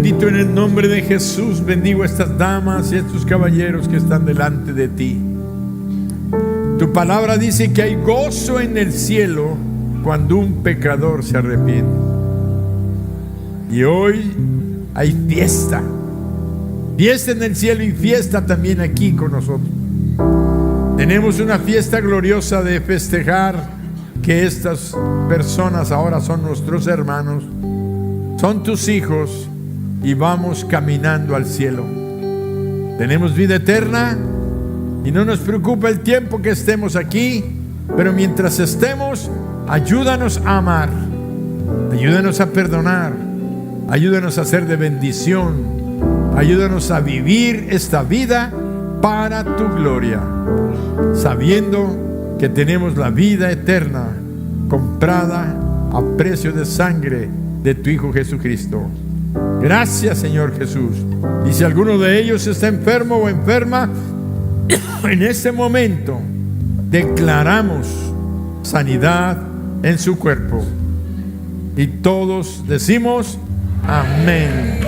bendito en el nombre de Jesús, bendigo a estas damas y a estos caballeros que están delante de ti. Tu palabra dice que hay gozo en el cielo cuando un pecador se arrepiente. Y hoy hay fiesta. Fiesta en el cielo y fiesta también aquí con nosotros. Tenemos una fiesta gloriosa de festejar que estas personas ahora son nuestros hermanos, son tus hijos y vamos caminando al cielo. Tenemos vida eterna y no nos preocupa el tiempo que estemos aquí, pero mientras estemos, ayúdanos a amar, ayúdanos a perdonar, ayúdanos a ser de bendición, ayúdanos a vivir esta vida para tu gloria, sabiendo que tenemos la vida eterna comprada a precio de sangre de tu Hijo Jesucristo. Gracias, Señor Jesús. Y si alguno de ellos está enfermo o enferma, en este momento declaramos sanidad en su cuerpo. Y todos decimos amén.